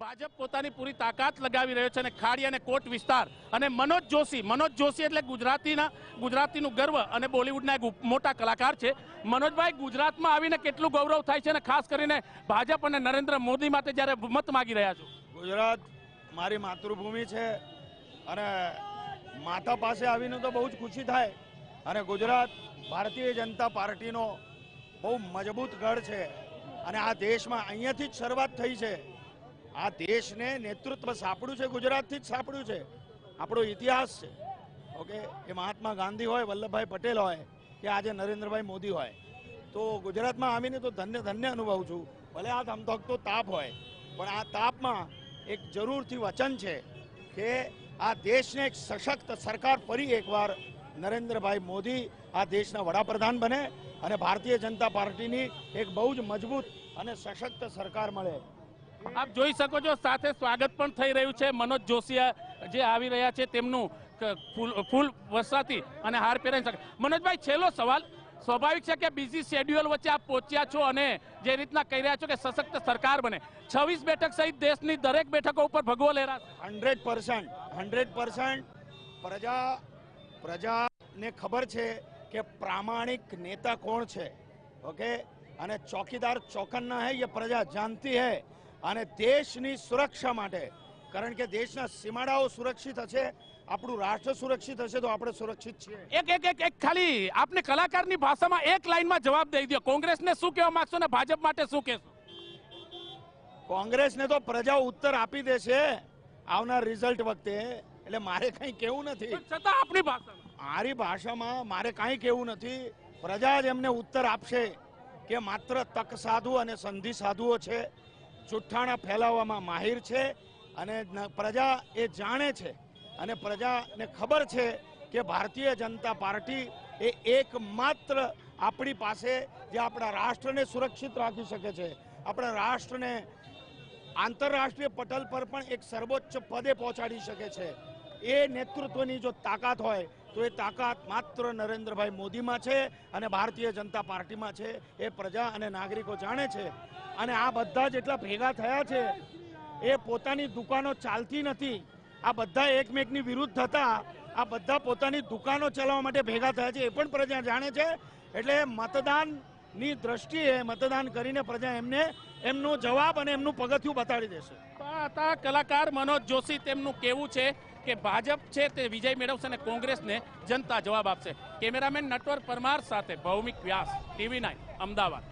ભાજપ પોતાની પૂરી તાકાત લગાવી રહ્યો છે અને ખાડી અને કોટ વિસ્તાર અને મનોજ જોશી એટલે ગુજરાતીનું ગર્વ અને બોલિવૂડના એક મોટા કલાકાર છે. મનોજભાઈ, ગુજરાતમાં આવીને કેટલું ગૌરવ થાય છે અને ખાસ કરીને ભાજપ અને નરેન્દ્ર મોદી માટે જ્યારે મત માંગી રહ્યા છો? ગુજરાત મારી માતૃભૂમિ છે અને માતા પાસે આવીને તો બહુ જ ખુશી થાય. અને ગુજરાત ભારતીય જનતા પાર્ટીનો બહુ મજબૂત ગઢ છે અને આ દેશમાં અહીંયાથી જ શરૂઆત થઈ છે. આ દેશને નેતૃત્વ સાંપડ્યું છે, ગુજરાતથી જ સાંપડ્યું છે. આપણો ઇતિહાસ છે. ઓકે, એ મહાત્મા ગાંધી હોય, વલ્લભભાઈ પટેલ હોય કે આજે નરેન્દ્રભાઈ મોદી હોય, તો ગુજરાતમાં આવીને તો ધન્ય ધન્ય અનુભવું છું. ભલે આ ધમધકતો તાપ હોય, પણ આ તાપમાં એક જરૂરથી વચન છે કે આ દેશને એક સશક્ત સરકાર ફરી એકવાર નરેન્દ્રભાઈ મોદી આ દેશના વડાપ્રધાન બને અને ભારતીય જનતા પાર્ટીની એક બહુ જ મજબૂત અને સશક્ત સરકાર મળે. આપ જોઈ શકો છો, સાથે સ્વાગત પણ થઈ રહ્યું છે. મનોજ જોશી જે આવી રહ્યા છે તેમનું ફૂલ વર્ષાથી અને હાર પહેરાવી શકે. મનોજભાઈ, છેલ્લો સવાલ. સ્વાભાવિક છે કે બિઝી શેડ્યુલ વચ્ચે આપ પહોંચ્યા છો અને જે રીતના કહી રહ્યા છો કે સશક્ત સરકાર બને, 26 બેઠક સહિત દેશની દરેક બેઠકો ઉપર ભગવો લહેરાશે. 100% પ્રજાને ખબર છે કે प्रामाणिक नेता कौन છે. ओके, અને ચોકીદાર ચોકન્ના હૈ ये પ્રજા જાણતી હૈ. અને દેશની સુરક્ષા માટે, કારણ કે દેશના સીમાડાઓ સુરક્ષિત હશે, આપણું રાષ્ટ્ર સુરક્ષિત હશે તો આપણે સુરક્ષિત છીએ. એક ખાલી આપને કલાકારની ભાષામાં એક લાઈનમાં જવાબ દઈ દો. કોંગ્રેસને શું કહેવા માંગશો ને ભાજપ માટે શું કહેશો? કોંગ્રેસને તો પ્રજા ઉત્તર આપી દેશે આવનાર રિઝલ્ટ વખતે, એટલે મારે કંઈ કહેવું નથી. છતાં આપણી ભાષામાં, મારી ભાષામાં મારે કાંઈ કહેવું નથી. પ્રજા જ એમને ઉત્તર આપશે કે માત્ર તક સાધુ અને સંધિ સાધુઓ છે, જુઠ્ઠાણા ફેલાવવામાં માહિર છે. અને પ્રજા એ જાણે છે અને પ્રજાને ખબર છે કે ભારતીય જનતા પાર્ટી એ એકમાત્ર આપણી પાસે જે આપણા રાષ્ટ્રને સુરક્ષિત રાખી શકે છે, આપણા રાષ્ટ્રને આંતરરાષ્ટ્રીય પટલ પર પણ એક સર્વોચ્ચ પદે પહોંચાડી શકે છે. એ નેતૃત્વની જો તાકાત હોય તો એ તાકાત માત્ર નરેન્દ્રભાઈ મોદીમાં છે અને ભારતીય જનતા પાર્ટીમાં છે. એ પ્રજા અને નાગરિકો જાણે છે. અને આ બધા જેટલા ભેગા થયા છે એ પોતાની દુકાનો ચાલતી નથી. આ બધા એકમેકની વિરુદ્ધ હતા. આ બધા પોતાની દુકાનો ચલાવવા માટે ભેગા થયા છે, એ પણ પ્રજા જાણે છે. એટલે મતદાનની દ્રષ્ટિએ મતદાન કરીને પ્રજા એમને એમનો જવાબ અને એમનું પગથિયું બતાડી દેશે. હતા કલાકાર મનોજ જોશી. તેમનું કહેવું છે કે ભાજપ છે તે વિજય મેળવશે અને કોંગ્રેસને જનતા જવાબ આપશે. કેમેરામેન નટવર પરમાર સાથે ભૌમિક વ્યાસ, TV9 અમદાવાદ.